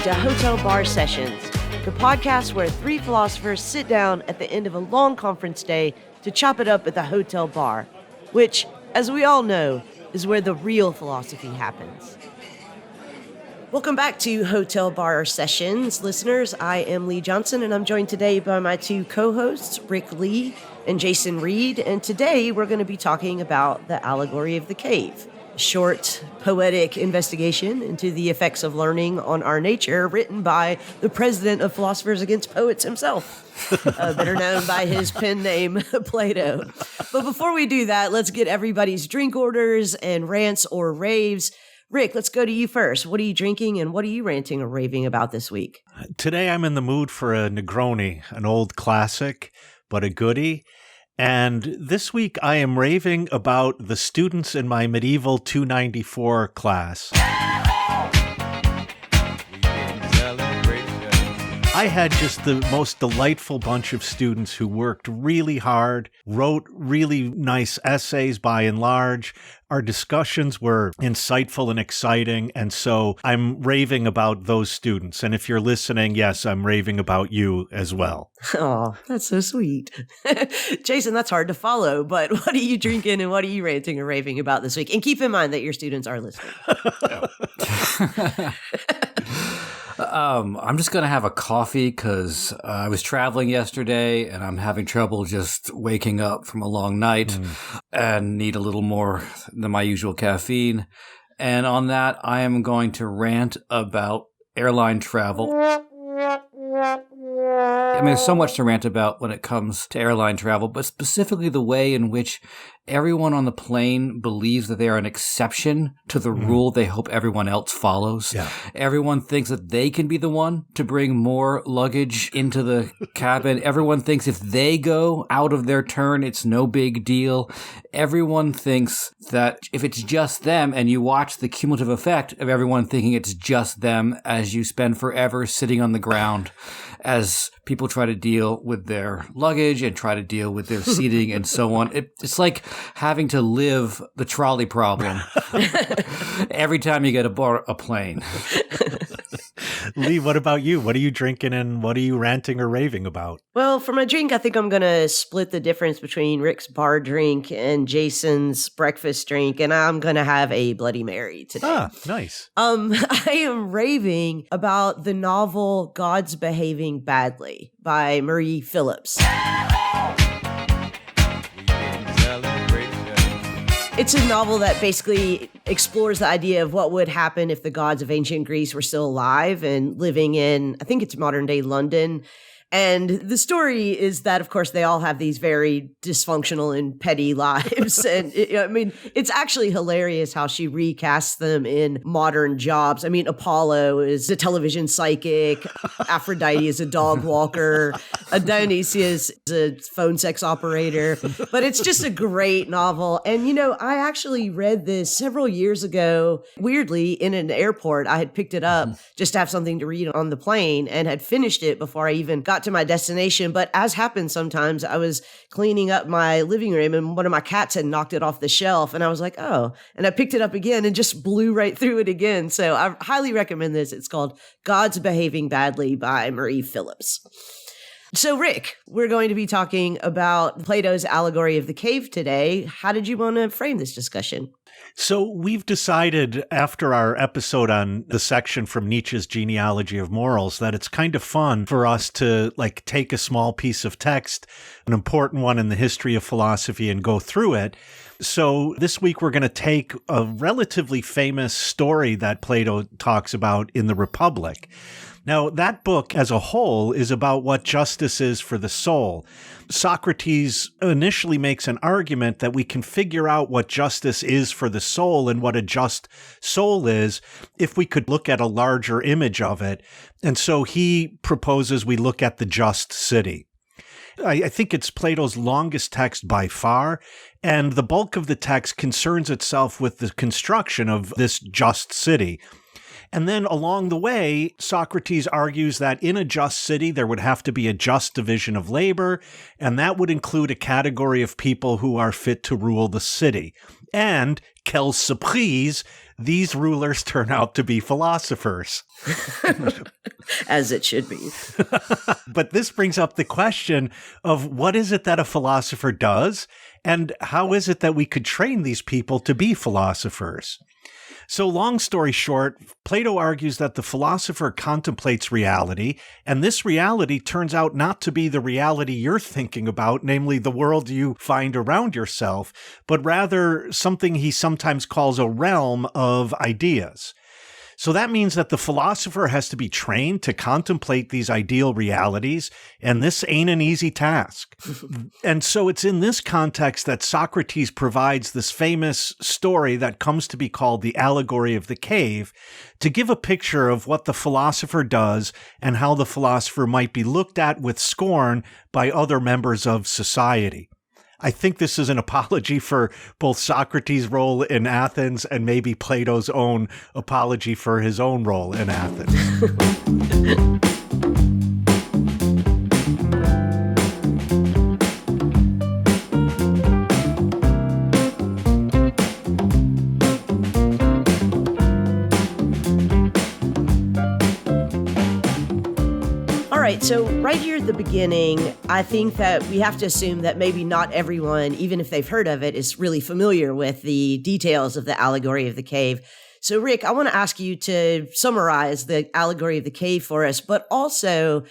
to Hotel Bar Sessions, the podcast where three philosophers sit down at the end of a long conference day to chop it up at the hotel bar, which, as we all know, is where the real philosophy happens. Welcome back to Hotel Bar Sessions, listeners. I am Lee Johnson, and I'm joined today by my two co-hosts, Rick Lee and Jason Reed. And today we're going to be talking about the Allegory of the Cave, a short, poetic investigation into the effects of learning on our nature, written by the president of Philosophers Against Poets himself, better known by his pen name, Plato. But before we do that, let's get everybody's drink orders and rants or raves. Rick, let's go to you first. What are you drinking and what are you ranting or raving about this week? Today I'm in the mood for a Negroni, an old classic, but a goodie. And this week I am raving about the students in my medieval 294 class. I had just the most delightful bunch of students who worked really hard, wrote really nice essays by and large. Our discussions were insightful and exciting, and so I'm raving about those students. And if you're listening, yes, I'm raving about you as well. Oh, that's so sweet. Jason, that's hard to follow, but what are you drinking and what are you ranting or raving about this week? And keep in mind that your students are listening. I'm just going to have a coffee because I was traveling yesterday and I'm having trouble just waking up from a long night and need a little more than my usual caffeine. And on that, I am going to rant about airline travel. I mean, there's so much to rant about when it comes to airline travel, but specifically the way in which everyone on the plane believes that they are an exception to the rule they hope everyone else follows. Yeah. Everyone thinks that they can be the one to bring more luggage into the cabin. Everyone thinks if they go out of their turn, it's no big deal. Everyone thinks that if it's just them, and you watch the cumulative effect of everyone thinking it's just them as you spend forever sitting on the ground as people try to deal with their luggage and try to deal with their seating and so on. It's like having to live the trolley problem every time you get aboard a plane. Lee, what about you? What are you drinking and what are you ranting or raving about? Well, for my drink, I think I'm going to split the difference between Rick's bar drink and Jason's breakfast drink, and I'm going to have a Bloody Mary today. Ah, nice. I am raving about the novel Gods Behaving Badly by Marie Phillips. It's a novel that basically explores the idea of what would happen if the gods of ancient Greece were still alive and living in, I think it's modern day London. And the story is that, of course, they all have these very dysfunctional and petty lives. And it's actually hilarious how she recasts them in modern jobs. I mean, Apollo is a television psychic. Aphrodite is a dog walker. Dionysius is a phone sex operator. But it's just a great novel. And, I actually read this several years ago, weirdly, in an airport. I had picked it up just to have something to read on the plane and had finished it before I even got to my destination. But as happens sometimes, I was cleaning up my living room and one of my cats had knocked it off the shelf and I was like, oh, and I picked it up again and just blew right through it again. So I highly recommend this. It's called Gods Behaving Badly by Marie Phillips. So Rick, we're going to be talking about Plato's Allegory of the Cave today. How did you want to frame this discussion? So we've decided after our episode on the section from Nietzsche's Genealogy of Morals that it's kind of fun for us to take a small piece of text, an important one in the history of philosophy, and go through it. So this week we're going to take a relatively famous story that Plato talks about in the Republic. Now, that book as a whole is about what justice is for the soul. Socrates initially makes an argument that we can figure out what justice is for the soul and what a just soul is if we could look at a larger image of it. And so he proposes we look at the just city. I think it's Plato's longest text by far, and the bulk of the text concerns itself with the construction of this just city. And then along the way, Socrates argues that in a just city, there would have to be a just division of labor, and that would include a category of people who are fit to rule the city. And quelle surprise, these rulers turn out to be philosophers. As it should be. But this brings up the question of what is it that a philosopher does, and how is it that we could train these people to be philosophers? So long story short, Plato argues that the philosopher contemplates reality, and this reality turns out not to be the reality you're thinking about, namely the world you find around yourself, but rather something he sometimes calls a realm of ideas. So that means that the philosopher has to be trained to contemplate these ideal realities, and this ain't an easy task. And so it's in this context that Socrates provides this famous story that comes to be called the Allegory of the Cave, to give a picture of what the philosopher does and how the philosopher might be looked at with scorn by other members of society. I think this is an apology for both Socrates' role in Athens and maybe Plato's own apology for his own role in Athens. So right here at the beginning, I think that we have to assume that maybe not everyone, even if they've heard of it, is really familiar with the details of the Allegory of the Cave. So Rick, I want to ask you to summarize the Allegory of the Cave for us, but also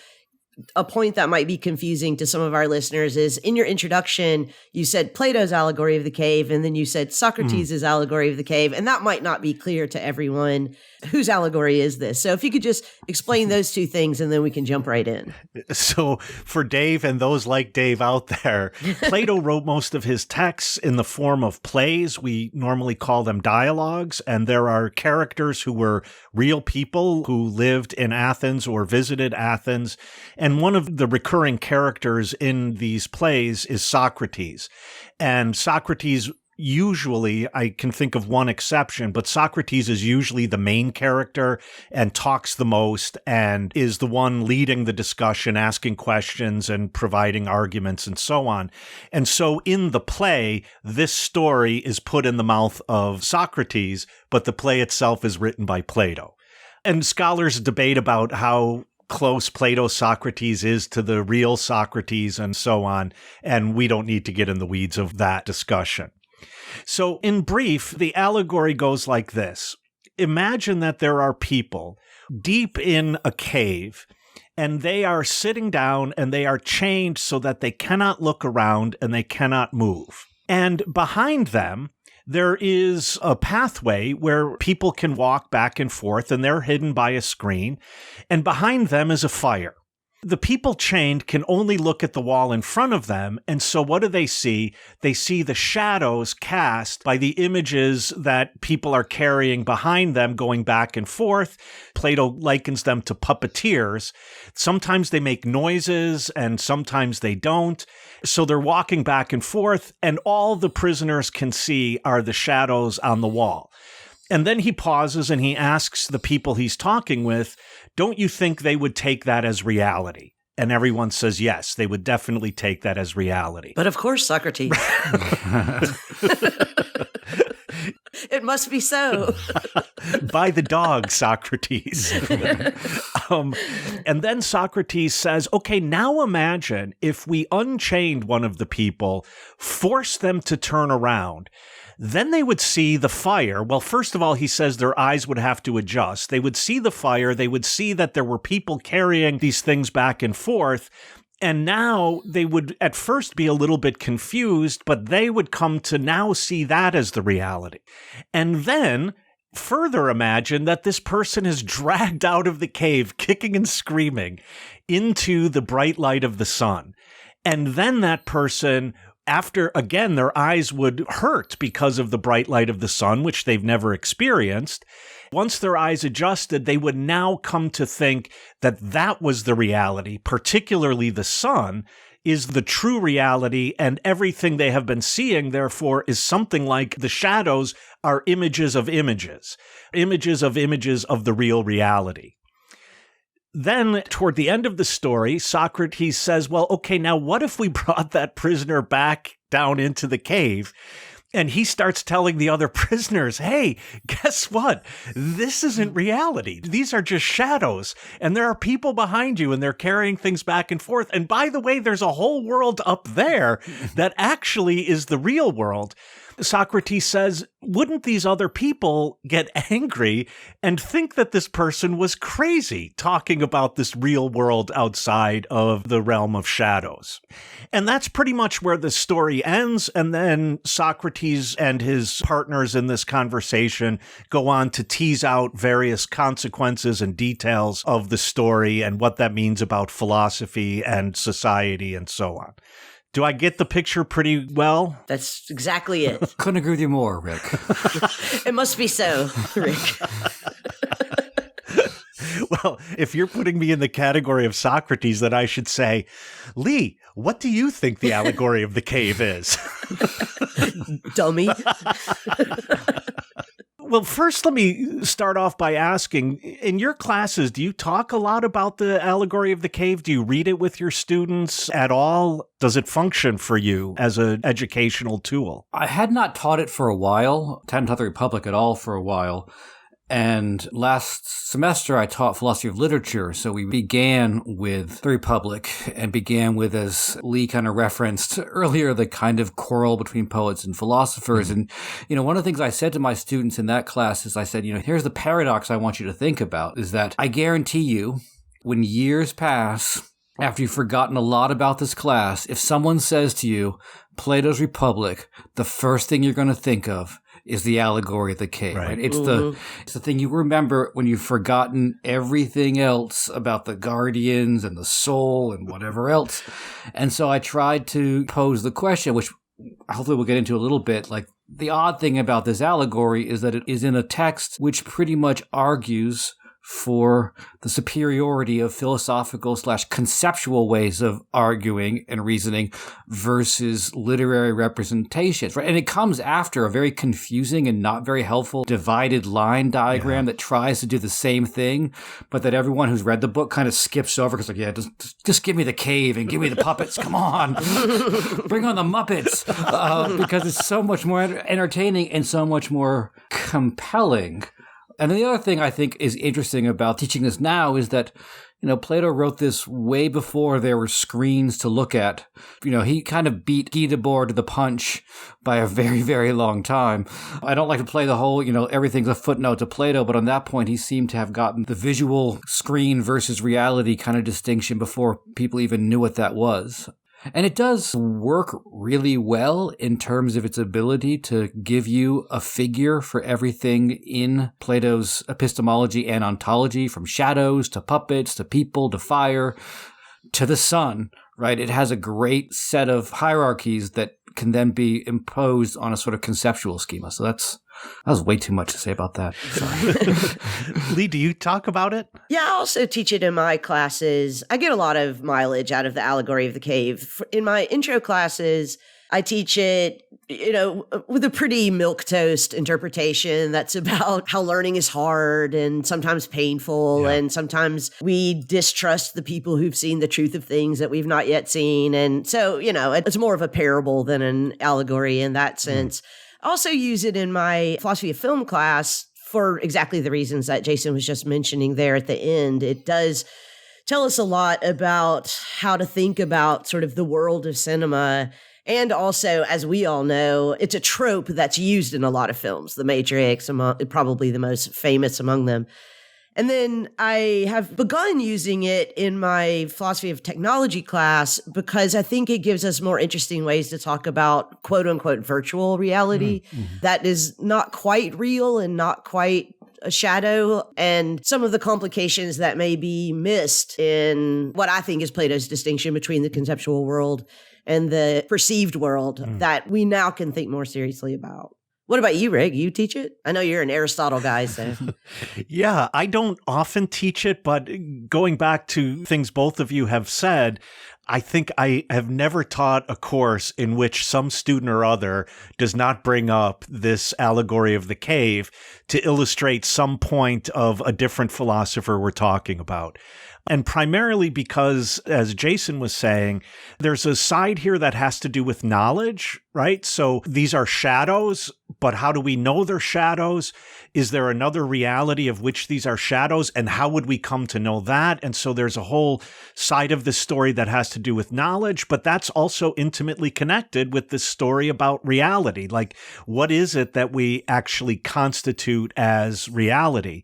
a point that might be confusing to some of our listeners is in your introduction, you said Plato's Allegory of the Cave, and then you said Socrates' Allegory of the Cave, and that might not be clear to everyone. Whose allegory is this? So if you could just explain those two things, and then we can jump right in. So for Dave and those like Dave out there, Plato wrote most of his texts in the form of plays. We normally call them dialogues, and there are characters who were real people who lived in Athens or visited Athens. And one of the recurring characters in these plays is Socrates. And Socrates usually, I can think of one exception, but Socrates is usually the main character and talks the most and is the one leading the discussion, asking questions and providing arguments and so on. And so in the play, this story is put in the mouth of Socrates, but the play itself is written by Plato. And scholars debate about how close Plato's Socrates is to the real Socrates and so on, and we don't need to get in the weeds of that discussion. So in brief, the allegory goes like this. Imagine that there are people deep in a cave, and they are sitting down and they are chained so that they cannot look around and they cannot move. And behind them, there is a pathway where people can walk back and forth, and they're hidden by a screen. And behind them is a fire. The people chained can only look at the wall in front of them, and so what do? They see the shadows cast by the images that people are carrying behind them going back and forth. Plato likens them to puppeteers. Sometimes they make noises, and sometimes they don't. So they're walking back and forth, and all the prisoners can see are the shadows on the wall. And then he pauses and he asks the people he's talking with, don't you think they would take that as reality? And everyone says, yes, they would definitely take that as reality. But of course, Socrates. It must be so. By the dog, Socrates. And then Socrates says, okay, now imagine if we unchained one of the people, forced them to turn around. Then they would see the fire. Well, first of all, he says their eyes would have to adjust. They would see the fire. They would see that there were people carrying these things back and forth. And now they would at first be a little bit confused, but they would come to now see that as the reality. And then further imagine that this person is dragged out of the cave, kicking and screaming, into the bright light of the sun. And then that person, after, again, their eyes would hurt because of the bright light of the sun, which they've never experienced. Once their eyes adjusted, they would now come to think that that was the reality, particularly the sun, is the true reality, and everything they have been seeing, therefore, is something like the shadows are images of images of the real reality. Then, toward the end of the story, Socrates says, well, okay, now what if we brought that prisoner back down into the cave And he starts telling the other prisoners, hey, guess what? This isn't reality. These are just shadows. And there are people behind you and they're carrying things back and forth. And by the way, there's a whole world up there that actually is the real world. Socrates says, wouldn't these other people get angry and think that this person was crazy talking about this real world outside of the realm of shadows? And that's pretty much where the story ends. And then Socrates and his partners in this conversation go on to tease out various consequences and details of the story and what that means about philosophy and society and so on. Do I get the picture pretty well? That's exactly it. Couldn't agree with you more, Rick. It must be so, Rick. Well, if you're putting me in the category of Socrates, then I should say, Lee, what do you think the allegory of the cave is? Dummy. Well, first, let me start off by asking, in your classes, do you talk a lot about the allegory of the cave? Do you read it with your students at all? Does it function for you as an educational tool? I had not taught it for a while, hadn't taught the Republic at all for a while. And last semester, I taught philosophy of literature. So we began with the Republic and began with, as Lee kind of referenced earlier, the kind of quarrel between poets and philosophers. And, one of the things I said to my students in that class is I said, here's the paradox I want you to think about is that I guarantee you when years pass, after you've forgotten a lot about this class, if someone says to you, Plato's Republic, the first thing you're going to think of is the allegory of the cave, right? It's the thing you remember when you've forgotten everything else about the guardians and the soul and whatever else. And so I tried to pose the question, which hopefully we'll get into a little bit, like the odd thing about this allegory is that it is in a text which pretty much argues for the superiority of philosophical/conceptual ways of arguing and reasoning versus literary representations, right? And it comes after a very confusing and not very helpful divided line diagram that tries to do the same thing, but that everyone who's read the book kind of skips over because, just give me the cave and give me the puppets. Come on. Bring on the Muppets. Because it's so much more entertaining and so much more compelling. And the other thing I think is interesting about teaching this now is that, Plato wrote this way before there were screens to look at. He kind of beat Guy Debord to the punch by a very, very long time. I don't like to play the whole, everything's a footnote to Plato, but on that point, he seemed to have gotten the visual screen versus reality kind of distinction before people even knew what that was. And it does work really well in terms of its ability to give you a figure for everything in Plato's epistemology and ontology, from shadows to puppets to people to fire to the sun, right? It has a great set of hierarchies that can then be imposed on a sort of conceptual schema. So that was way too much to say about that. Sorry. Lee, do you talk about it? Yeah, I also teach it in my classes. I get a lot of mileage out of the allegory of the cave. In my intro classes, I teach it, with a pretty milquetoast interpretation that's about how learning is hard and sometimes painful. Yeah. And sometimes we distrust the people who've seen the truth of things that we've not yet seen. And so, it's more of a parable than an allegory in that sense. I also use it in my philosophy of film class for exactly the reasons that Jason was just mentioning there at the end. It does tell us a lot about how to think about sort of the world of cinema. And also, as we all know, it's a trope that's used in a lot of films. The Matrix, probably the most famous among them. And then I have begun using it in my philosophy of technology class because I think it gives us more interesting ways to talk about quote unquote virtual reality that is not quite real and not quite a shadow, and some of the complications that may be missed in what I think is Plato's distinction between the conceptual world and the perceived world that we now can think more seriously about. What about you, Rick? You teach it? I know you're an Aristotle guy, so. Yeah, I don't often teach it, but going back to things both of you have said, I think I have never taught a course in which some student or other does not bring up this allegory of the cave to illustrate some point of a different philosopher we're talking about. And primarily because, as Jason was saying, there's a side here that has to do with knowledge, right? So these are shadows, but how do we know they're shadows? Is there another reality of which these are shadows? And how would we come to know that? And so there's a whole side of this story that has to do with knowledge, but that's also intimately connected with this story about reality. Like, what is it that we actually constitute as reality?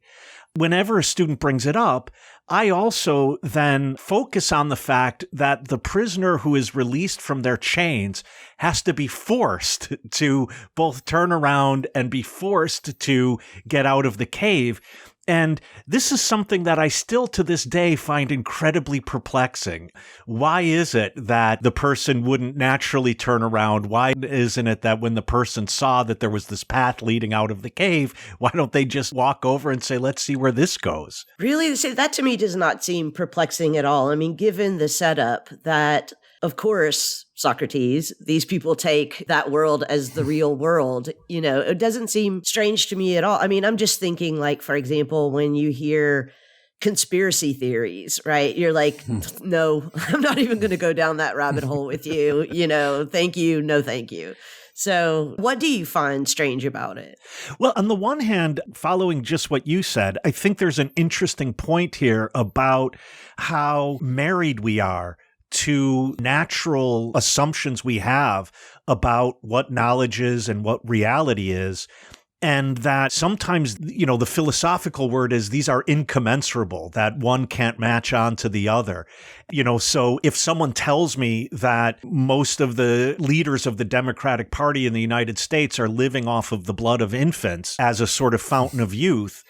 Whenever a student brings it up, I also then focus on the fact that the prisoner who is released from their chains has to be forced to both turn around and be forced to get out of the cave. And this is something that I still to this day find incredibly perplexing. Why is it that the person wouldn't naturally turn around? Why isn't it that when the person saw that there was this path leading out of the cave, why don't they just walk over and say, let's see where this goes? Really, that to me does not seem perplexing at all. I mean, given the setup that, of course, Socrates, these people take that world as the real world, it doesn't seem strange to me at all. I mean, I'm just thinking, like, for example, when you hear conspiracy theories, right? You're like, no, I'm not even going to go down that rabbit hole with you. Thank you. No, thank you. So what do you find strange about it? Well, on the one hand, following just what you said, I think there's an interesting point here about how married we are to natural assumptions we have about what knowledge is and what reality is. And that sometimes, the philosophical word is these are incommensurable, that one can't match on to the other. So if someone tells me that most of the leaders of the Democratic Party in the United States are living off of the blood of infants as a sort of fountain of youth,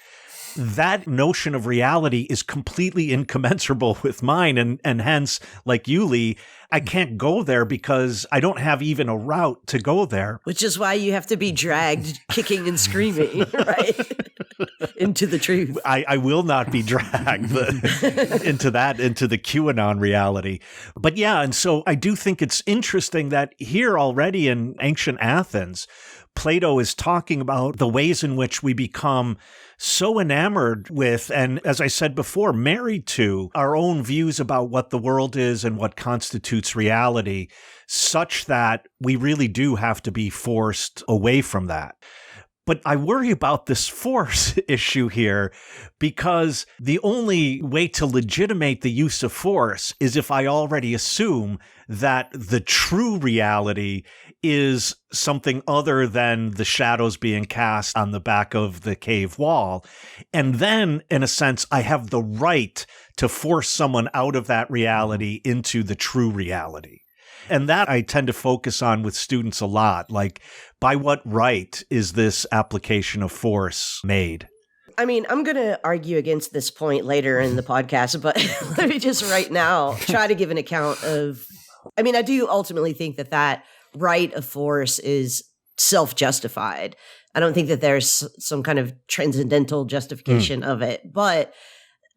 that notion of reality is completely incommensurable with mine. And hence, like you, Lee, I can't go there because I don't have even a route to go there. Which is why you have to be dragged kicking and screaming, right? Into the truth. I will not be dragged into the QAnon reality. But yeah, and so I do think it's interesting that here already in ancient Athens, Plato is talking about the ways in which we become so enamored with, and as I said before, married to our own views about what the world is and what constitutes reality, such that we really do have to be forced away from that. But I worry about this force issue here because the only way to legitimate the use of force is if I already assume that the true reality is something other than the shadows being cast on the back of the cave wall. And then, in a sense, I have the right to force someone out of that reality into the true reality. And that I tend to focus on with students a lot. Like, by what right is this application of force made? I mean, I'm going to argue against this point later in the podcast, but let me just right now try to give an account of, I mean, I do ultimately think that right of force is self-justified. I don't think that there's some kind of transcendental justification of it. But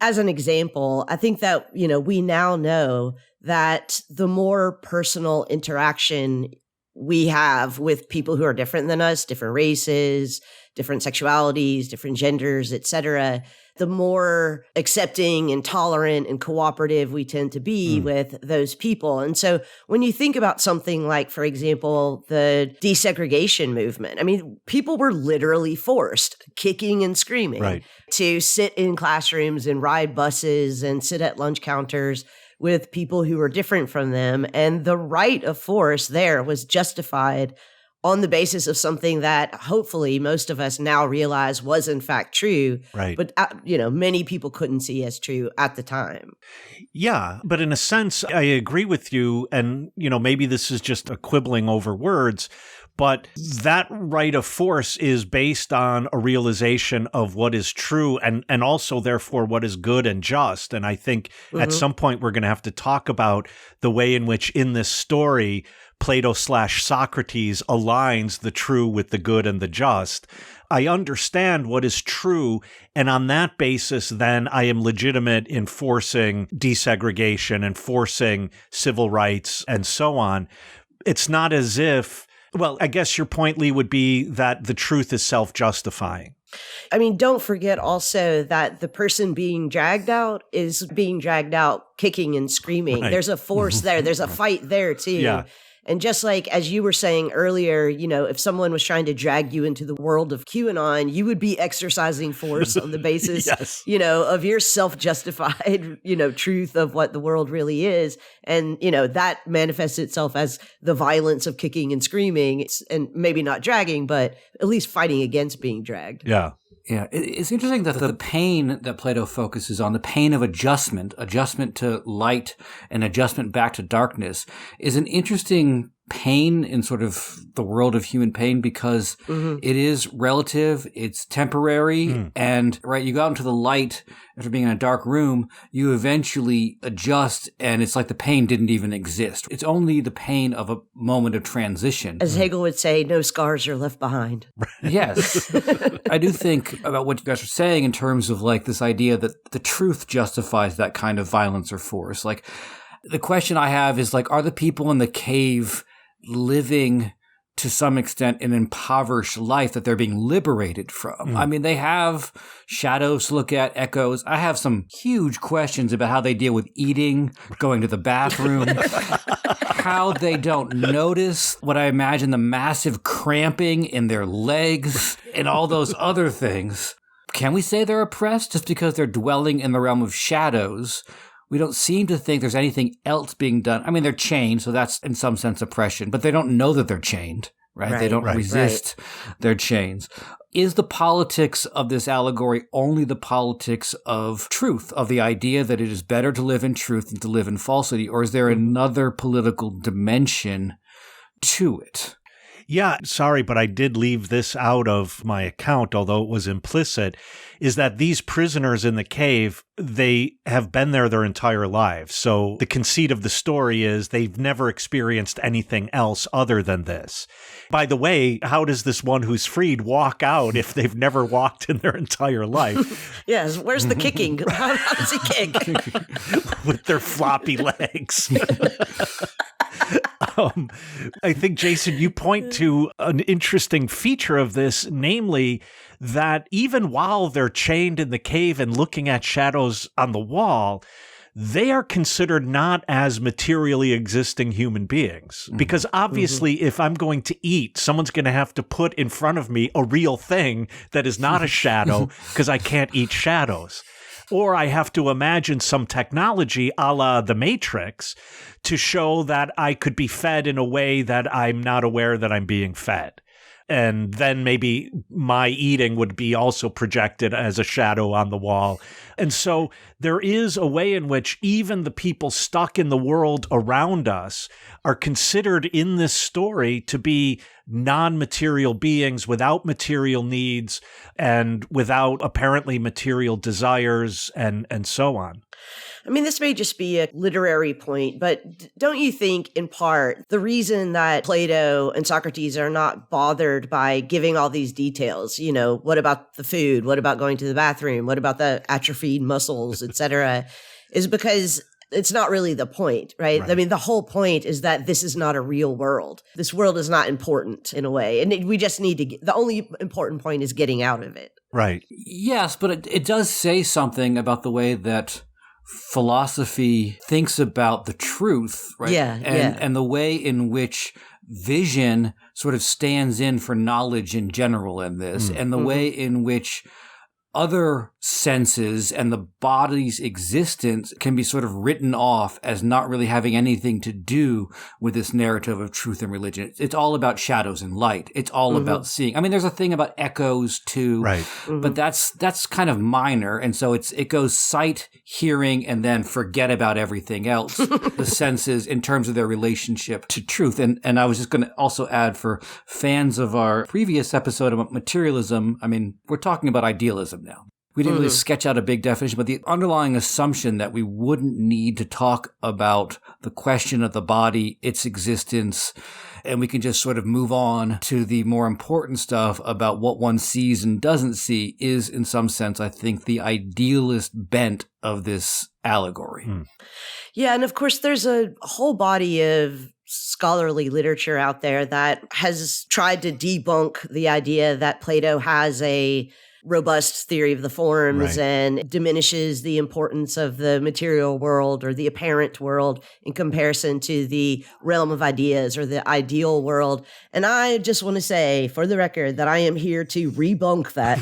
as an example, I think that, we now know that the more personal interaction we have with people who are different than us, different races, different sexualities, different genders, etc., the more accepting and tolerant and cooperative we tend to be with those people. And so when you think about something like, for example, the desegregation movement, I mean, people were literally forced, kicking and screaming, to sit in classrooms and ride buses and sit at lunch counters with people who were different from them. And the right of force there was justified on the basis of something that hopefully most of us now realize was in fact true. Right. But, many people couldn't see as true at the time. Yeah. But in a sense, I agree with you. And, maybe this is just a quibbling over words, but that right of force is based on a realization of what is true and also, therefore, what is good and just. And I think at some point we're going to have to talk about the way in which in this story, Plato/Socrates aligns the true with the good and the just. I understand what is true, and on that basis, then I am legitimate in forcing desegregation and forcing civil rights and so on. It's not as if, well, I guess your point, Lee, would be that the truth is self-justifying. I mean, don't forget also that the person being dragged out is being dragged out kicking and screaming. Right. There's a force there. There's a fight there too. Yeah. And just like as you were saying earlier, if someone was trying to drag you into the world of QAnon, you would be exercising force on the basis, Yes. of your self-justified, truth of what the world really is. And, that manifests itself as the violence of kicking and screaming, and maybe not dragging, but at least fighting against being dragged. Yeah. Yeah, it's interesting that the pain that Plato focuses on, the pain of adjustment to light and adjustment back to darkness, is an interesting pain in sort of the world of human pain because it is relative, it's temporary, and right, you go out into the light after being in a dark room, you eventually adjust, and it's like the pain didn't even exist. It's only the pain of a moment of transition. As Hegel would say, no scars are left behind. Yes. I do think about what you guys are saying in terms of like this idea that the truth justifies that kind of violence or force. Like the question I have is like, are the people in the cave living to some extent an impoverished life that they're being liberated from? I mean, they have shadows to look at, echoes. I have some huge questions about how they deal with eating, going to the bathroom, how they don't notice what I imagine the massive cramping in their legs and all those other things. Can we say they're oppressed just because they're dwelling in the realm of shadows? We don't seem to think there's anything else being done. I mean, they're chained, so that's in some sense oppression, but they don't know that they're chained, right? They don't resist their chains. Is the politics of this allegory only the politics of truth, of the idea that it is better to live in truth than to live in falsity, or is there another political dimension to it? Yeah, sorry, but I did leave this out of my account, although it was implicit, is that these prisoners in the cave, they have been there their entire lives. So the conceit of the story is they've never experienced anything else other than this. By the way, how does this one who's freed walk out if they've never walked in their entire life? Yes, where's the kicking? How does he kick? With their floppy legs. I think, Jason, you point to an interesting feature of this, namely that even while they're chained in the cave and looking at shadows on the wall, they are considered not as materially existing human beings. Because obviously, if I'm going to eat, someone's going to have to put in front of me a real thing that is not a shadow because I can't eat shadows. Or I have to imagine some technology a la the Matrix to show that I could be fed in a way that I'm not aware that I'm being fed. And then maybe my eating would be also projected as a shadow on the wall. And so there is a way in which even the people stuck in the world around us are considered in this story to be non-material beings without material needs and without apparently material desires and so on. I mean, this may just be a literary point, but don't you think, in part, the reason that Plato and Socrates are not bothered by giving all these details, what about the food? What about going to the bathroom? What about the atrophied muscles, etc., is because it's not really the point, right? I mean, the whole point is that this is not a real world. This world is not important in a way. And we just need to the only important point is getting out of it. Right. Yes, but it does say something about the way that philosophy thinks about the truth, right? And the way in which vision sort of stands in for knowledge in general in this, and the way in which other senses and the body's existence can be sort of written off as not really having anything to do with this narrative of truth and religion. It's all about shadows and light. It's all about seeing. I mean, there's a thing about echoes too, right? But that's kind of minor. And so it goes sight, hearing, and then forget about everything else, the senses in terms of their relationship to truth. And I was just going to also add, for fans of our previous episode about materialism, I mean, we're talking about idealism now. We didn't really sketch out a big definition, but the underlying assumption that we wouldn't need to talk about the question of the body, its existence, and we can just sort of move on to the more important stuff about what one sees and doesn't see is, in some sense, I think, the idealist bent of this allegory. Yeah, and of course, there's a whole body of scholarly literature out there that has tried to debunk the idea that Plato has a robust theory of the forms Right. and diminishes the importance of the material world or the apparent world in comparison to the realm of ideas or the ideal world. And I just want to say, for the record, that I am here to debunk that,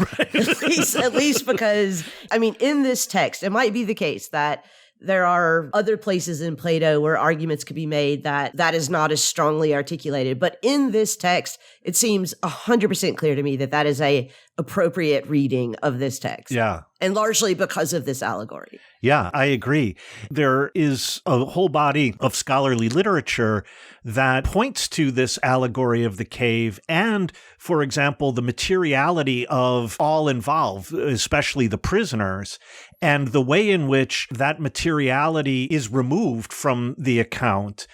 at least because, I mean, in this text, it might be the case that there are other places in Plato where arguments could be made that is not as strongly articulated. But in this text, it seems 100% clear to me that is a appropriate reading of this text. Yeah. And largely because of this allegory. Yeah, I agree. There is a whole body of scholarly literature that points to this allegory of the cave and, for example, the materiality of all involved, especially the prisoners, and the way in which that materiality is removed from the account.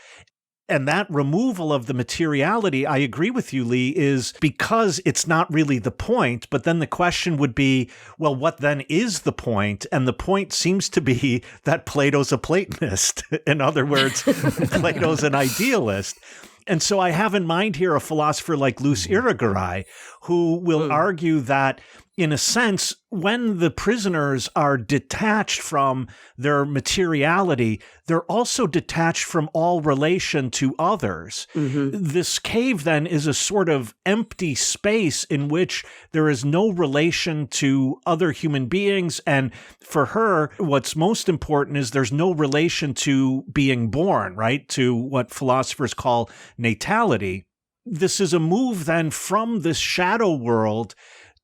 And that removal of the materiality, I agree with you, Lee, is because it's not really the point. But then the question would be, well, what then is the point? And the point seems to be that Plato's a Platonist. In other words, Plato's an idealist. And so I have in mind here a philosopher like Luce Irigaray, who will argue that, in a sense, when the prisoners are detached from their materiality, they're also detached from all relation to others. This cave, then, is a sort of empty space in which there is no relation to other human beings. And for her, what's most important is there's no relation to being born, right? To what philosophers call natality. This is a move, then, from this shadow world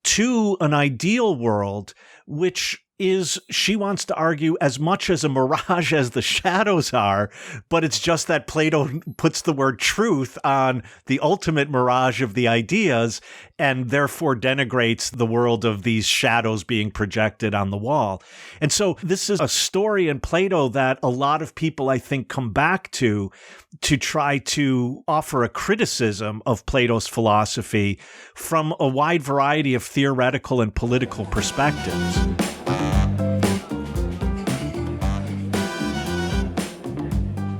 to an ideal world, which is, she wants to argue, as much as a mirage as the shadows are, but it's just that Plato puts the word truth on the ultimate mirage of the ideas and therefore denigrates the world of these shadows being projected on the wall. And so this is a story in Plato that a lot of people, I think, come back to try to offer a criticism of Plato's philosophy from a wide variety of theoretical and political perspectives.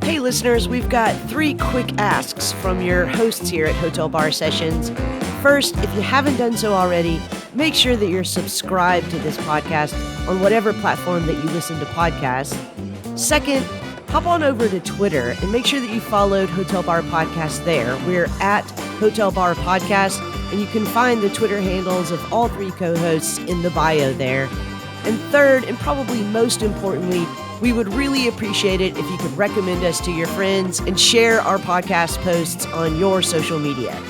Hey listeners, we've got 3 quick asks from your hosts here at Hotel Bar Sessions. First, if you haven't done so already, make sure that you're subscribed to this podcast on whatever platform that you listen to podcasts. Second, hop on over to Twitter and make sure that you followed Hotel Bar Podcast there. We're at Hotel Bar Podcast, and you can find the Twitter handles of all 3 co-hosts in the bio there. And third, and probably most importantly, we would really appreciate it if you could recommend us to your friends and share our podcast posts on your social media.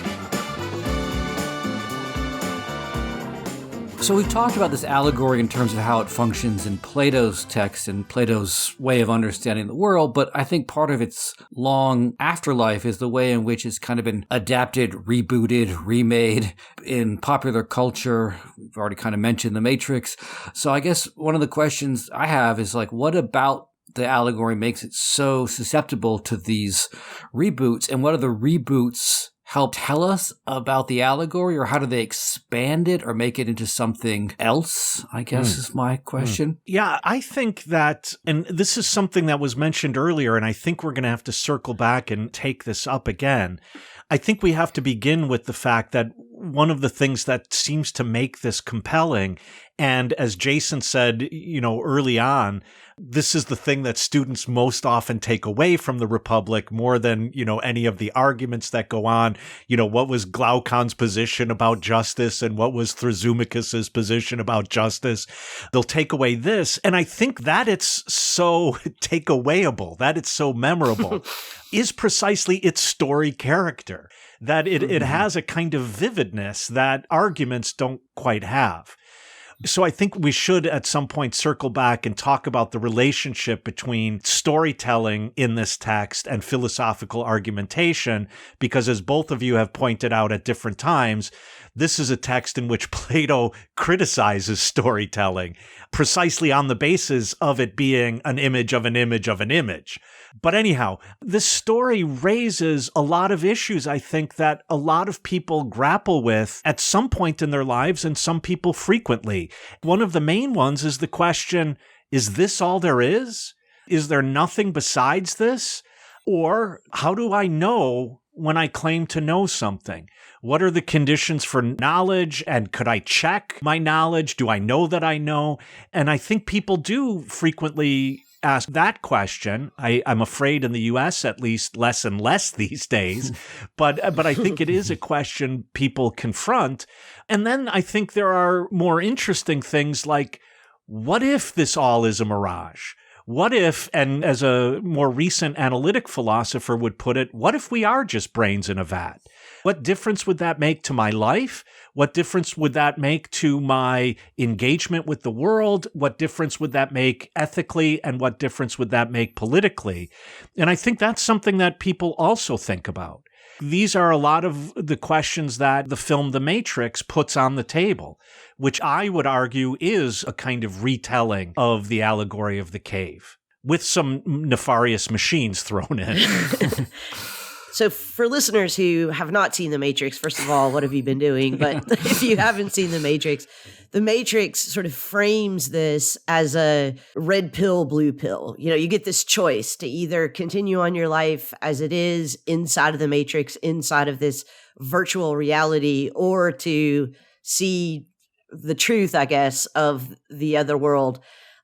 So we've talked about this allegory in terms of how it functions in Plato's text and Plato's way of understanding the world, but I think part of its long afterlife is the way in which it's kind of been adapted, rebooted, remade in popular culture. We've already kind of mentioned The Matrix. So I guess one of the questions I have is like, what about the allegory makes it so susceptible to these reboots, and what are the reboots help tell us about the allegory, or how do they expand it or make it into something else, I guess is my question. Yeah, I think that, and this is something that was mentioned earlier, and I think we're going to have to circle back and take this up again. I think we have to begin with the fact that one of the things that seems to make this compelling, and as Jason said, early on, this is the thing that students most often take away from the Republic more than, any of the arguments that go on. What was Glaucon's position about justice and what was Thrasymachus's position about justice? They'll take away this. And I think that it's so takeawayable, that it's so memorable, is precisely its story character, that it has a kind of vividness that arguments don't quite have. So I think we should at some point circle back and talk about the relationship between storytelling in this text and philosophical argumentation, because as both of you have pointed out at different times, this is a text in which Plato criticizes storytelling precisely on the basis of it being an image of an image of an image. But anyhow, this story raises a lot of issues, I think, that a lot of people grapple with at some point in their lives, and some people frequently. One of the main ones is the question, is this all there is? Is there nothing besides this? Or how do I know when I claim to know something? What are the conditions for knowledge? And could I check my knowledge? Do I know that I know? And I think people do frequently ask that question. I'm afraid in the US, at least, less and less these days. But I think it is a question people confront. And then I think there are more interesting things like, what if this all is a mirage? What if, and as a more recent analytic philosopher would put it, what if we are just brains in a vat? What difference would that make to my life? What difference would that make to my engagement with the world? What difference would that make ethically? And what difference would that make politically? And I think that's something that people also think about. These are a lot of the questions that the film The Matrix puts on the table, which I would argue is a kind of retelling of the allegory of the cave, with some nefarious machines thrown in. So for listeners who have not seen The Matrix, first of all, what have you been doing? But if you haven't seen The Matrix sort of frames this as a red pill, blue pill. You know, you get this choice to either continue on your life as it is inside of the Matrix, inside of this virtual reality, or to see the truth, I guess, of the other world.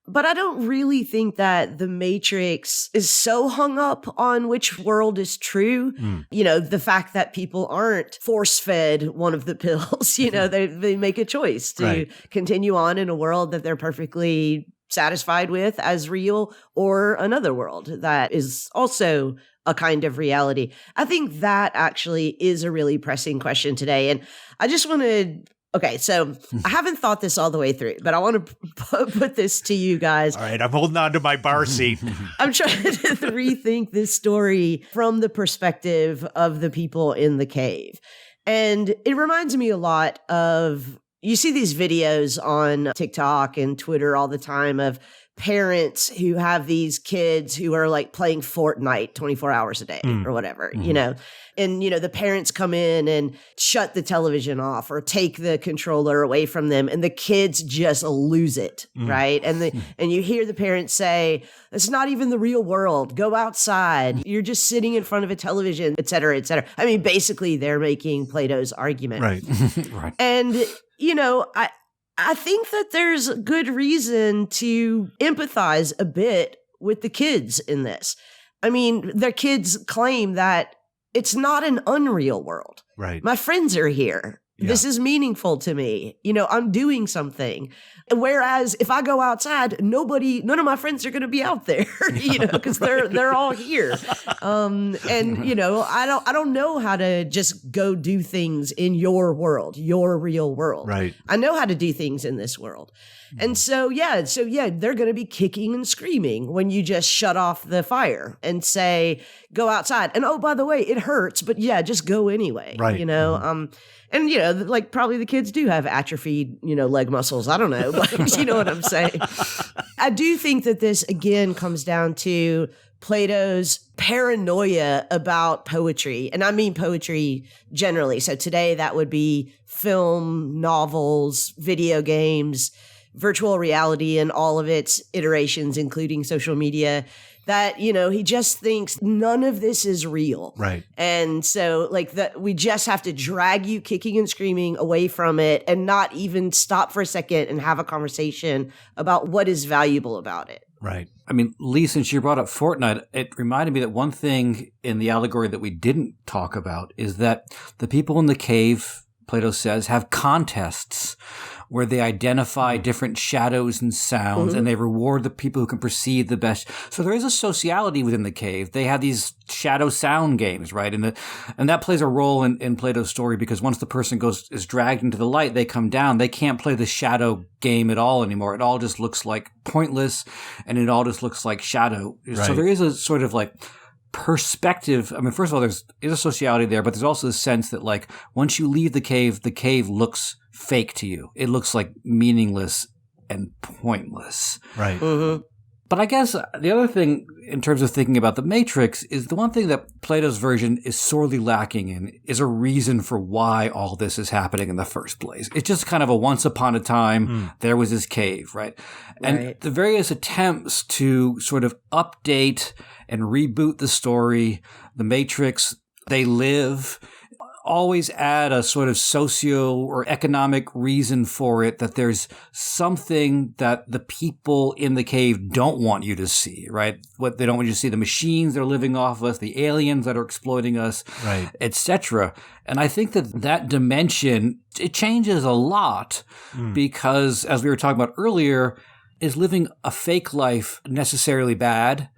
But I don't really think that The Matrix is so hung up on which world is true. You know, the fact that people aren't force-fed one of the pills, you know, they make a choice to continue on in a world that they're perfectly satisfied with as real, or another world that is also a kind of reality. I think that actually is a really pressing question today. And I just want to okay, so I haven't thought this all the way through, but I want to put this to you guys. All right, I'm holding on to my bar seat. I'm trying to rethink this story from the perspective of the people in the cave. And it reminds me a lot of, you see these videos on TikTok and Twitter all the time of parents who have these kids who are like playing Fortnite 24 hours a day or whatever, you know, and, you know, the parents come in and shut the television off or take the controller away from them, and the kids just lose it. Right. And you hear the parents say, it's not even the real world. Go outside. You're just sitting in front of a television, et cetera, et cetera. I mean, basically they're making Plato's argument. Right. Right. And, you know, I think that there's good reason to empathize a bit with the kids in this. I mean, their kids claim that it's not an unreal world. Right. My friends are here. Yeah. This is meaningful to me. You know, I'm doing something. Whereas if I go outside, none of my friends are going to be out there, you know, because they're all here. And, you know, I don't know how to just go do things in your world, your real world. Right. I know how to do things in this world. And so they're going to be kicking and screaming when you just shut off the fire and say, go outside. And oh, by the way, it hurts, but yeah, just go anyway. Right. You know, and, you know, like probably the kids do have atrophied, you know, leg muscles. I don't know, but you know what I'm saying? I do think that this, again, comes down to Plato's paranoia about poetry. And I mean poetry generally. So today that would be film, novels, video games, virtual reality and all of its iterations, including social media, that, you know, he just thinks none of this is real. Right. And so like that, we just have to drag you kicking and screaming away from it and not even stop for a second and have a conversation about what is valuable about it. Right. I mean, Lee, since you brought up Fortnite, it reminded me that one thing in the allegory that we didn't talk about is that the people in the cave, Plato says, have contests where they identify different shadows and sounds, and they reward the people who can perceive the best. So there is a sociality within the cave. They have these shadow sound games, right? And that plays a role in Plato's story, because once the person is dragged into the light, they come down. They can't play the shadow game at all anymore. It all just looks like pointless, and it all just looks like shadow. Right. So there is a sort of like perspective. I mean, first of all, there's a sociality there, but there's also the sense that like once you leave the cave looks fake to you. It looks like meaningless and pointless. Right. But I guess the other thing in terms of thinking about the Matrix is the one thing that Plato's version is sorely lacking in is a reason for why all this is happening in the first place. It's just kind of a once upon a time, there was this cave, right? And the various attempts to sort of update and reboot the story, the Matrix they live. Always add a sort of socio or economic reason for it, that there's something that the people in the cave don't want you to see, right? What they don't want you to see, the machines that are living off us, the aliens that are exploiting us, right, etc. And I think that dimension, it changes a lot because, as we were talking about earlier, is living a fake life necessarily bad?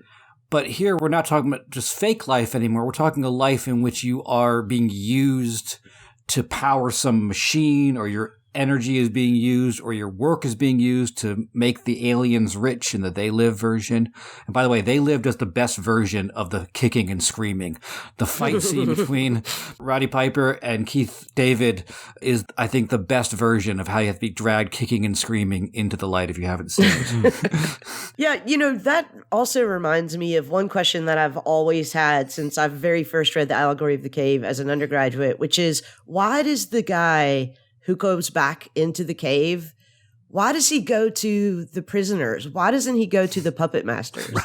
But here we're not talking about just fake life anymore. We're talking a life in which you are being used to power some machine, or your energy is being used, or your work is being used to make the aliens rich in the They Live version. And by the way, They Lived is the best version of the kicking and screaming. The fight scene between Roddy Piper and Keith David is, I think, the best version of how you have to be dragged kicking and screaming into the light if you haven't seen it. Yeah, that also reminds me of one question that I've always had since I very first read The Allegory of the Cave as an undergraduate, which is, why does the guy who goes back into the cave, why does he go to the prisoners? Why doesn't he go to the puppet masters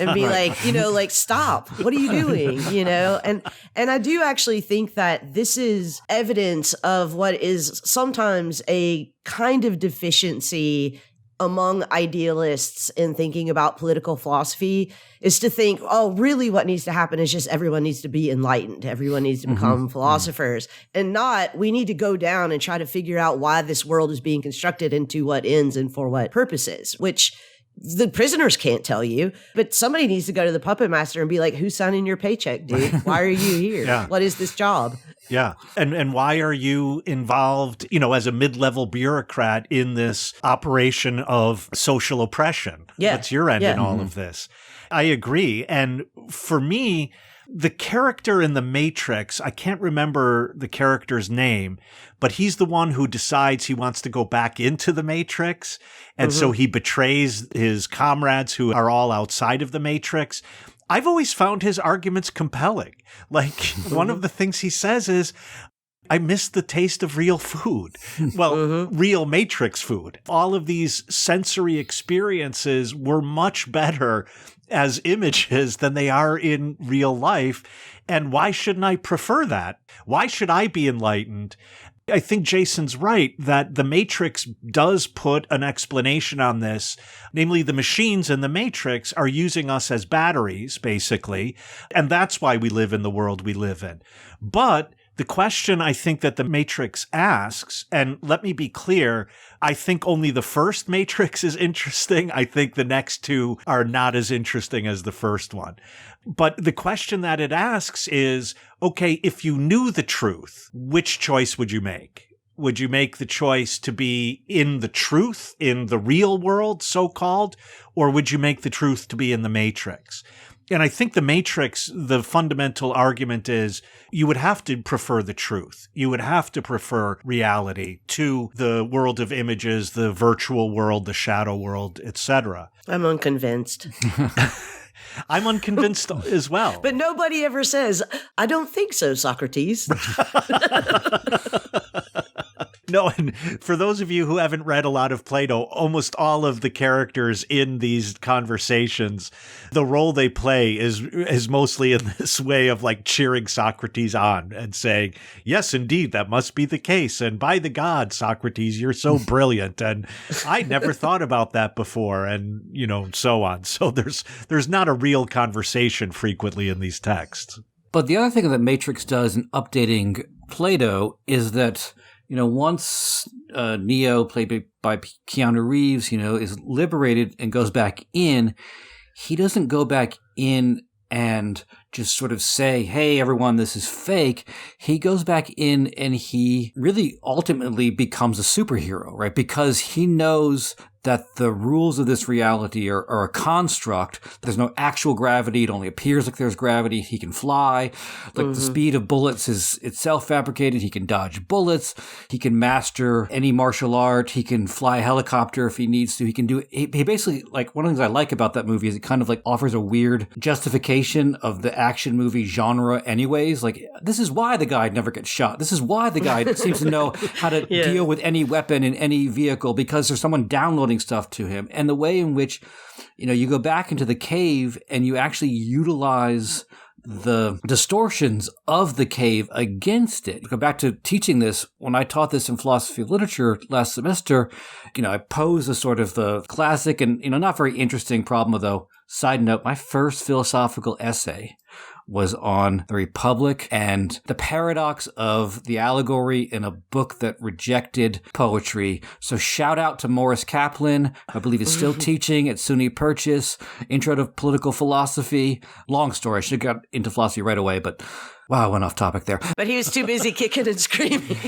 and be like, stop, what are you doing? And I do actually think that this is evidence of what is sometimes a kind of deficiency among idealists in thinking about political philosophy, is to think, oh, really what needs to happen is just everyone needs to be enlightened. Everyone needs to become philosophers, and not, we need to go down and try to figure out why this world is being constructed and to what ends and for what purposes, which the prisoners can't tell you, but somebody needs to go to the puppet master and be like, who's signing your paycheck, dude? Why are you here? Yeah. What is this job? Yeah. And why are you involved, as a mid-level bureaucrat in this operation of social oppression? Yeah. What's your end in all of this? I agree. And for me, the character in The Matrix, I can't remember the character's name, but he's the one who decides he wants to go back into the Matrix. And so he betrays his comrades who are all outside of the Matrix. I've always found his arguments compelling. Like, one of the things he says is, I miss the taste of real food. Well, real Matrix food. All of these sensory experiences were much better as images than they are in real life. And why shouldn't I prefer that? Why should I be enlightened? I think Jason's right that the Matrix does put an explanation on this. Namely, the machines in the Matrix are using us as batteries, basically. And that's why we live in the world we live in. But the question I think that the Matrix asks, and let me be clear, I think only the first Matrix is interesting. I think the next two are not as interesting as the first one. But the question that it asks is, okay, if you knew the truth, which choice would you make? Would you make the choice to be in the truth, in the real world, so-called, or would you make the truth to be in the Matrix? And I think the Matrix, the fundamental argument is you would have to prefer the truth. You would have to prefer reality to the world of images, the virtual world, the shadow world, etc. I'm unconvinced. I'm unconvinced as well. But nobody ever says, I don't think so, Socrates. No, and for those of you who haven't read a lot of Plato, almost all of the characters in these conversations, the role they play is mostly in this way of like cheering Socrates on and saying, yes, indeed, that must be the case. And by the God, Socrates, you're so brilliant. And I never thought about that before. And, so on. So there's not a real conversation frequently in these texts. But the other thing that Matrix does in updating Plato is that, once Neo, played by Keanu Reeves, is liberated and goes back in, he doesn't go back in and just sort of say, hey, everyone, this is fake. He goes back in and he really ultimately becomes a superhero, right? Because he knows that the rules of this reality are a construct. There's no actual gravity. It only appears like there's gravity. He can fly. Like the speed of bullets is itself fabricated. He can dodge bullets. He can master any martial art. He can fly a helicopter if he needs to. He can do he basically, like, one of the things I like about that movie is it kind of like offers a weird justification of the action movie genre anyways. Like, this is why the guy never gets shot. This is why the guy seems to know how to deal with any weapon in any vehicle, because there's someone downloading stuff to him. And the way in which, you go back into the cave and you actually utilize the distortions of the cave against it. Go back to teaching this. When I taught this in philosophy of literature last semester, I posed a sort of the classic and, not very interesting problem, though. Side note, my first philosophical essay was on the Republic and the paradox of the allegory in a book that rejected poetry. So shout out to Morris Kaplan. I believe he's still teaching at SUNY Purchase, Intro to Political Philosophy. Long story. I should have got into philosophy right away, but wow, I went off topic there. But he was too busy kicking and screaming.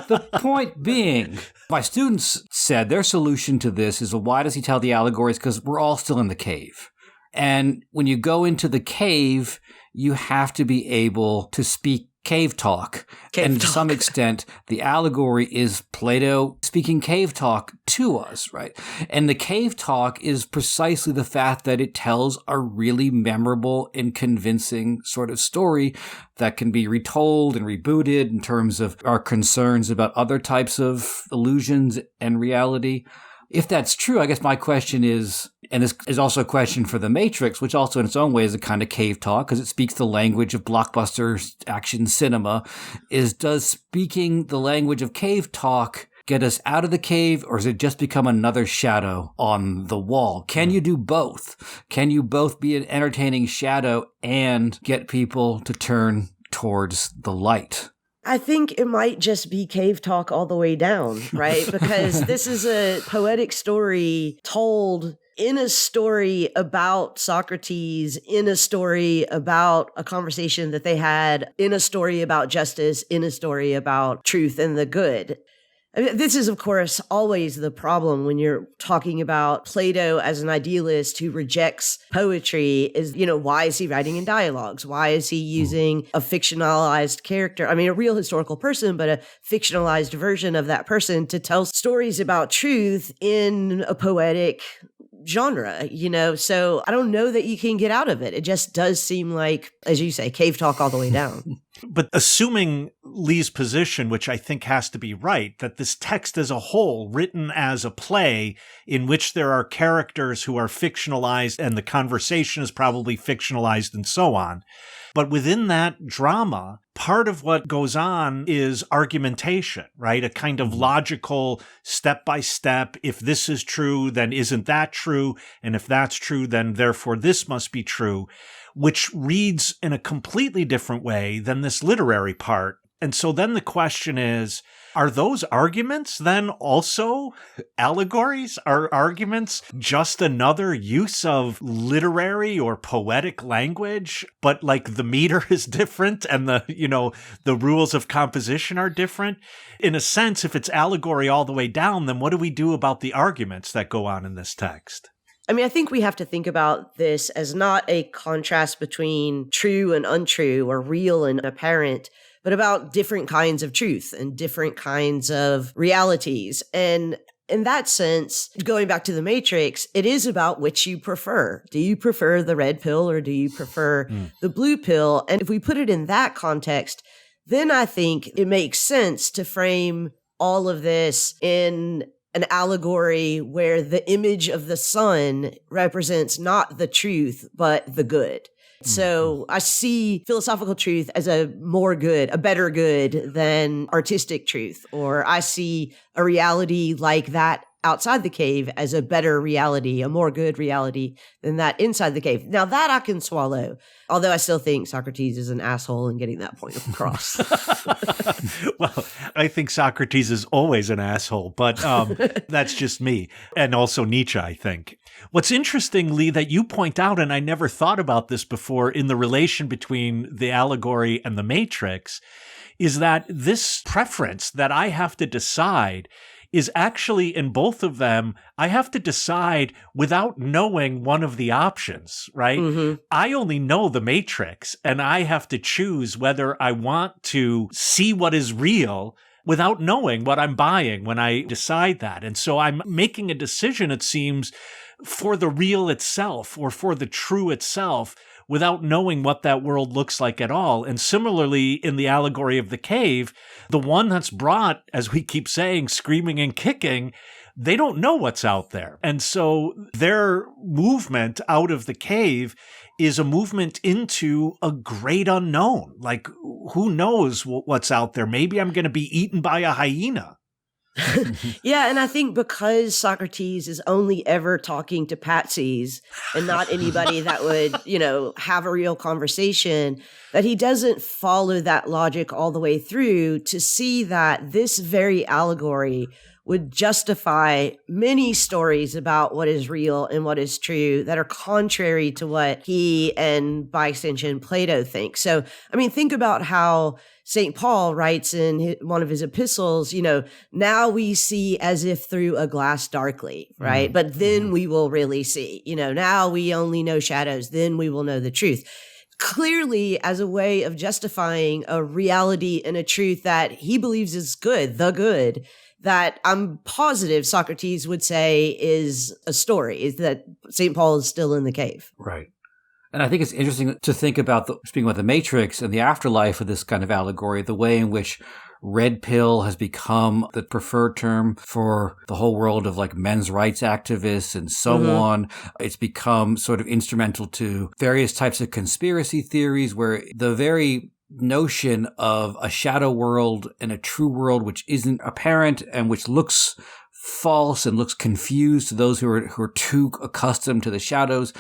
The point being, my students said their solution to this is, well, why does he tell the allegories? Because we're all still in the cave. And when you go into the cave, you have to be able to speak cave talk. To some extent, the allegory is Plato speaking cave talk to us, right? And the cave talk is precisely the fact that it tells a really memorable and convincing sort of story that can be retold and rebooted in terms of our concerns about other types of illusions and reality. If that's true, I guess my question is, and this is also a question for The Matrix, which also in its own way is a kind of cave talk because it speaks the language of blockbuster action cinema, is does speaking the language of cave talk get us out of the cave, or does it just become another shadow on the wall? Can you do both? Can you both be an entertaining shadow and get people to turn towards the light? I think it might just be cave talk all the way down, right? Because this is a poetic story told in a story about Socrates, in a story about a conversation that they had, in a story about justice, in a story about truth and the good. I mean, this is, of course, always the problem when you're talking about Plato as an idealist who rejects poetry is, why is he writing in dialogues? Why is he using a fictionalized character? I mean, a real historical person, but a fictionalized version of that person to tell stories about truth in a poetic genre, So I don't know that you can get out of it. It just does seem like, as you say, cave talk all the way down. But assuming Lee's position, which I think has to be right, that this text as a whole, written as a play in which there are characters who are fictionalized and the conversation is probably fictionalized and so on. But within that drama, part of what goes on is argumentation, right? A kind of logical step by step. If this is true, then isn't that true? And if that's true, then therefore this must be true, which reads in a completely different way than this literary part. And so then the question is, are those arguments then also allegories? Are arguments just another use of literary or poetic language, but like the meter is different and the rules of composition are different? In a sense, if it's allegory all the way down, then what do we do about the arguments that go on in this text? I mean, I think we have to think about this as not a contrast between true and untrue or real and apparent, but about different kinds of truth and different kinds of realities. And in that sense, going back to The Matrix, it is about which you prefer. Do you prefer the red pill or do you prefer the blue pill? And if we put it in that context, then I think it makes sense to frame all of this in an allegory where the image of the sun represents not the truth, but the good. So I see philosophical truth as a better good than artistic truth, or I see a reality like that outside the cave as a better reality, a more good reality than that inside the cave. Now that I can swallow, although I still think Socrates is an asshole in getting that point across. Well, I think Socrates is always an asshole, but that's just me. And also Nietzsche, I think. What's interesting, Lee, that you point out, and I never thought about this before, in the relation between the allegory and the Matrix, is that this preference that I have to decide is actually in both of them, I have to decide without knowing one of the options, right? Mm-hmm. I only know the Matrix, and I have to choose whether I want to see what is real without knowing what I'm buying when I decide that. And so I'm making a decision, it seems, for the real itself or for the true itself without knowing what that world looks like at all. And similarly, in the allegory of the cave, the one that's brought, as we keep saying, screaming and kicking, they don't know what's out there. And so their movement out of the cave is a movement into a great unknown. Like, who knows what's out there? Maybe I'm going to be eaten by a hyena. Yeah, and I think because Socrates is only ever talking to patsies and not anybody that would, have a real conversation, that he doesn't follow that logic all the way through to see that this very allegory would justify many stories about what is real and what is true that are contrary to what he and, by extension, Plato think. So, think about how St. Paul writes in one of his epistles, now we see as if through a glass darkly, right? But then we will really see, now we only know shadows, then we will know the truth. Clearly as a way of justifying a reality and a truth that he believes is good, the good, that I'm positive Socrates would say is a story, is that St. Paul is still in the cave. Right. And I think it's interesting to think about, speaking about the Matrix and the afterlife of this kind of allegory, the way in which red pill has become the preferred term for the whole world of like men's rights activists and so on. It's become sort of instrumental to various types of conspiracy theories where the very notion of a shadow world and a true world which isn't apparent and which looks false and looks confused to those who are too accustomed to the shadows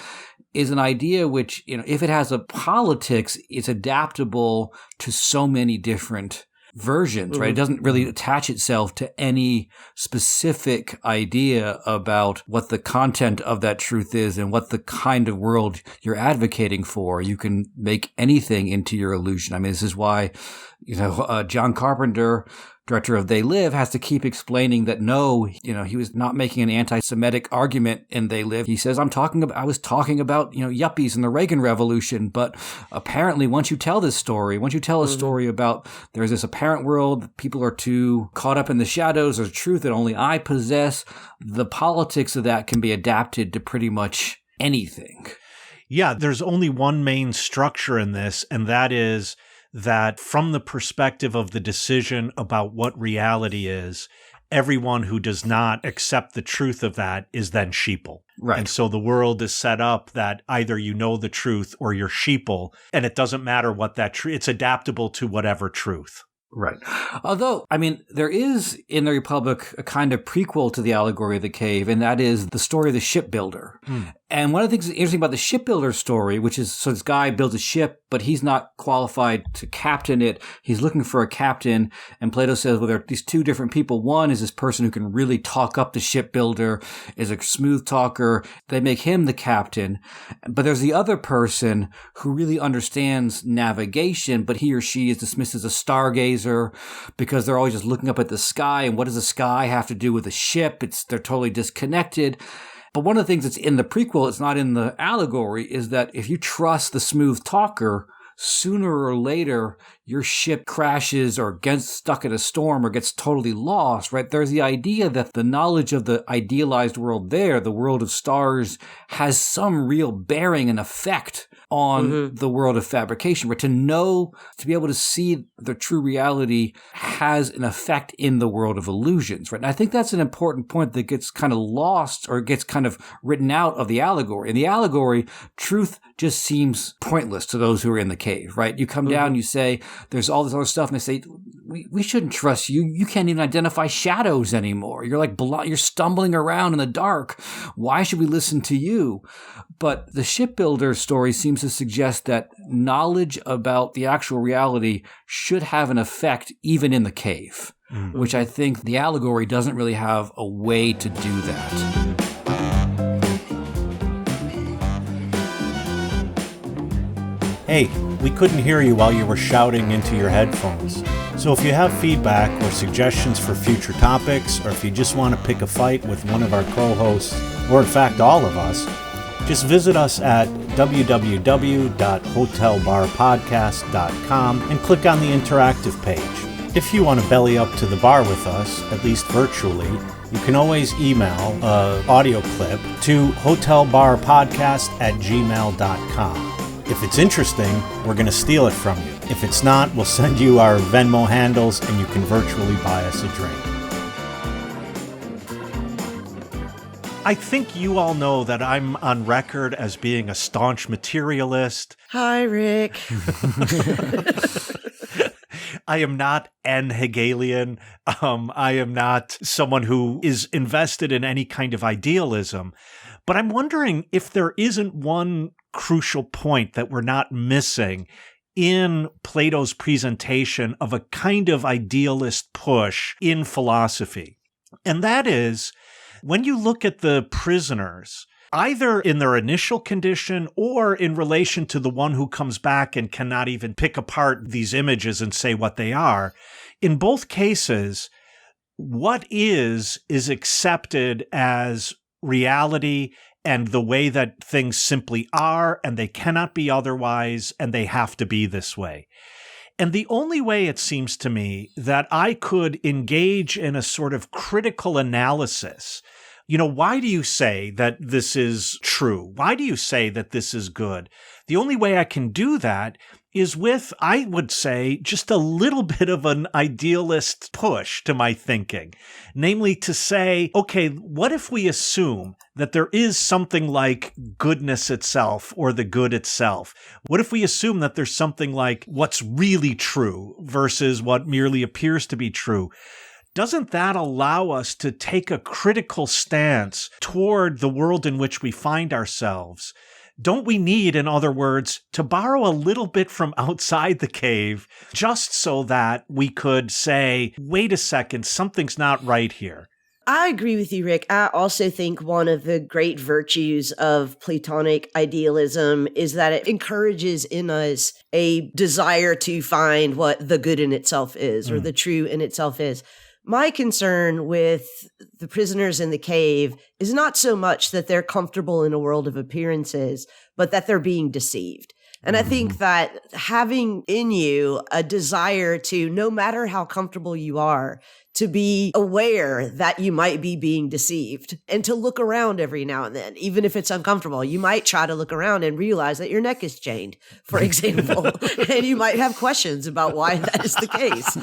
is an idea which, if it has a politics, it's adaptable to so many different versions, right? It doesn't really attach itself to any specific idea about what the content of that truth is and what the kind of world you're advocating for. You can make anything into your illusion. This is why, John Carpenter, director of They Live, has to keep explaining that no, he was not making an anti-Semitic argument in They Live. He says, I was talking about, yuppies in the Reagan Revolution, but apparently once you tell a story about there's this apparent world, people are too caught up in the shadows, there's truth that only I possess, the politics of that can be adapted to pretty much anything. Yeah, there's only one main structure in this, and that is that from the perspective of the decision about what reality is, everyone who does not accept the truth of that is then sheeple. Right. And so the world is set up that either you know the truth or you're sheeple, and it doesn't matter what that it's adaptable to whatever truth. Right. Although, there is in the Republic a kind of prequel to the Allegory of the Cave, and that is the story of the shipbuilder. And one of the things that's interesting about the shipbuilder story, which is, so this guy builds a ship, but he's not qualified to captain it. He's looking for a captain. And Plato says, well, there are these two different people. One is this person who can really talk up the shipbuilder, is a smooth talker. They make him the captain. But there's the other person who really understands navigation, but he or she is dismissed as a stargazer because they're always just looking up at the sky. And what does the sky have to do with the ship? They're totally disconnected. But one of the things that's in the prequel, it's not in the allegory, is that if you trust the smooth talker, sooner or later, your ship crashes or gets stuck in a storm or gets totally lost, right? There's the idea that the knowledge of the idealized world there, the world of stars, has some real bearing and effect on the world of fabrication, but to be able to see the true reality has an effect in the world of illusions, right? And I think that's an important point that gets kind of lost or gets kind of written out of the allegory. In the allegory, truth just seems pointless to those who are in the cave, right? You come down, you say, there's all this other stuff, and they say, we shouldn't trust you. You can't even identify shadows anymore. You're like, you're stumbling around in the dark. Why should we listen to you? But the shipbuilder story seems to suggest that knowledge about the actual reality should have an effect even in the cave, which I think the allegory doesn't really have a way to do that. Hey, we couldn't hear you while you were shouting into your headphones. So if you have feedback or suggestions for future topics, or if you just want to pick a fight with one of our co-hosts, or in fact all of us, just visit us at www.hotelbarpodcast.com and click on the interactive page. If you want to belly up to the bar with us, at least virtually, you can always email an audio clip to hotelbarpodcast@gmail.com. If it's interesting, we're going to steal it from you. If it's not, we'll send you our Venmo handles and you can virtually buy us a drink. I think you all know that I'm on record as being a staunch materialist. Hi, Rick. I am not an Hegelian. I am not someone who is invested in any kind of idealism. But I'm wondering if there isn't one crucial point that we're not missing in Plato's presentation of a kind of idealist push in philosophy. And that is, when you look at the prisoners, either in their initial condition or in relation to the one who comes back and cannot even pick apart these images and say what they are, in both cases, what is accepted as reality and the way that things simply are, and they cannot be otherwise, and they have to be this way. And the only way, it seems to me, that I could engage in a sort of critical analysis, why do you say that this is true? Why do you say that this is good? The only way I can do that is with, I would say, just a little bit of an idealist push to my thinking. Namely to say, okay, what if we assume that there is something like goodness itself or the good itself? What if we assume that there's something like what's really true versus what merely appears to be true? Doesn't that allow us to take a critical stance toward the world in which we find ourselves? Don't we need, in other words, to borrow a little bit from outside the cave just so that we could say, wait a second, something's not right here? I agree with you, Rick. I also think one of the great virtues of Platonic idealism is that it encourages in us a desire to find what the good in itself is or the true in itself is. My concern with the prisoners in the cave is not so much that they're comfortable in a world of appearances, but that they're being deceived. And I think that having in you a desire to, no matter how comfortable you are, to be aware that you might be being deceived and to look around every now and then, even if it's uncomfortable. You might try to look around and realize that your neck is chained, for example, and you might have questions about why that is the case.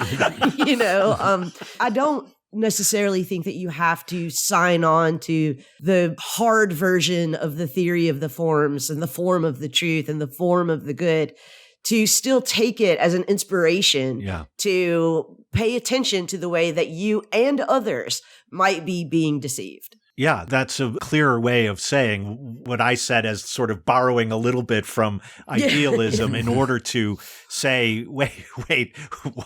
I don't necessarily think that you have to sign on to the hard version of the theory of the forms and the form of the truth and the form of the good to still take it as an inspiration to pay attention to the way that you and others might be being deceived. Yeah, that's a clearer way of saying what I said as sort of borrowing a little bit from idealism in order to say, wait,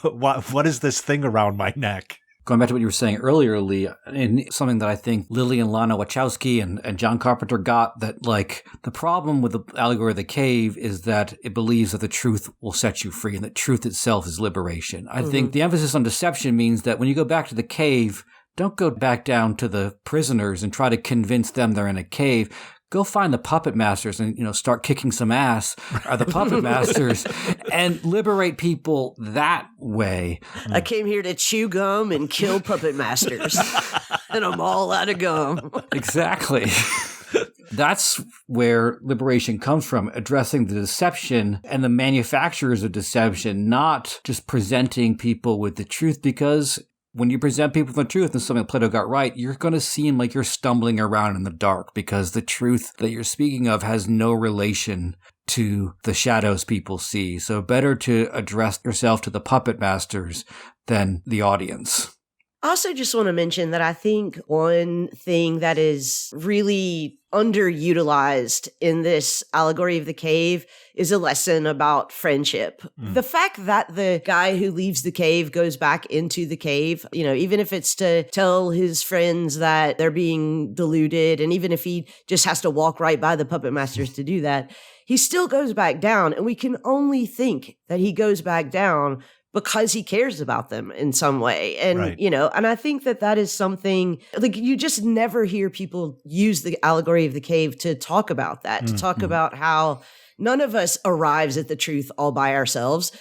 what is this thing around my neck? Going back to what you were saying earlier, Lee, and something that I think Lily and Lana Wachowski and John Carpenter got, that like the problem with the Allegory of the Cave is that it believes that the truth will set you free and that truth itself is liberation. I think the emphasis on deception means that when you go back to the cave, don't go back down to the prisoners and try to convince them they're in a cave. Go find the puppet masters and, start kicking some ass, are the puppet masters, and liberate people that way. I came here to chew gum and kill puppet masters, and I'm all out of gum. Exactly. That's where liberation comes from, addressing the deception and the manufacturers of deception, not just presenting people with the truth, because when you present people with the truth and something Plato got right, you're going to seem like you're stumbling around in the dark because the truth that you're speaking of has no relation to the shadows people see. So better to address yourself to the puppet masters than the audience. I also just want to mention that I think one thing that is really underutilized in this Allegory of the Cave is a lesson about friendship. The fact that the guy who leaves the cave goes back into the cave, even if it's to tell his friends that they're being deluded, and even if he just has to walk right by the puppet masters to do that, he still goes back down. And we can only think that he goes back down because he cares about them in some way. And, and I think that is something like you just never hear people use the Allegory of the Cave to talk about that, to talk about how none of us arrives at the truth all by ourselves.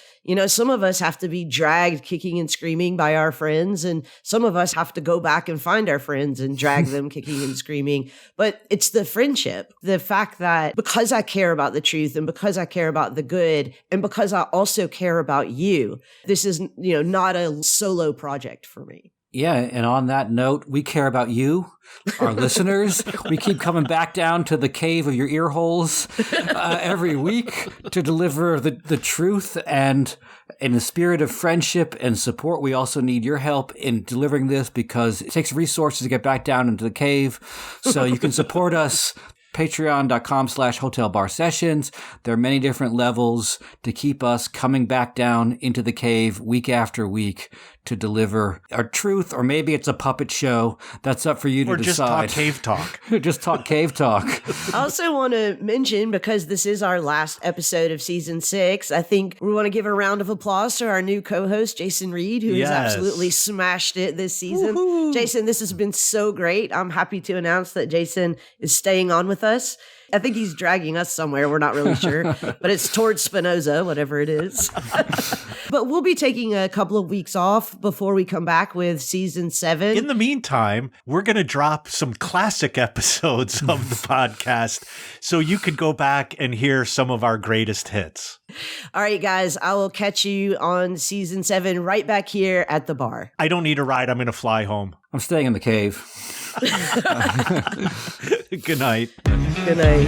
Some of us have to be dragged kicking and screaming by our friends, and some of us have to go back and find our friends and drag them kicking and screaming. But it's the friendship, the fact that because I care about the truth and because I care about the good and because I also care about you, this is, not a solo project for me. Yeah, and on that note, we care about you, our listeners. We keep coming back down to the cave of your ear holes every week to deliver the truth. And in the spirit of friendship and support, we also need your help in delivering this because it takes resources to get back down into the cave. So you can support us. Patreon.com/hotelbarsessions. There are many different levels to keep us coming back down into the cave week after week to deliver our truth, or maybe it's a puppet show. That's up for you to decide. Or just talk cave talk. Just talk cave talk. I also want to mention, because this is our last episode of season 6, I think we want to give a round of applause to our new co-host, Jason Reed, who has absolutely smashed it this season. Woo-hoo. Jason, this has been so great. I'm happy to announce that Jason is staying on with us. I think he's dragging us somewhere. We're not really sure, but it's towards Spinoza, whatever it is. But we'll be taking a couple of weeks off before we come back with season 7. In the meantime, we're going to drop some classic episodes of the podcast so you could go back and hear some of our greatest hits. All right, guys, I will catch you on season 7 right back here at the bar. I don't need a ride. I'm going to fly home. I'm staying in the cave. Good night. Good night.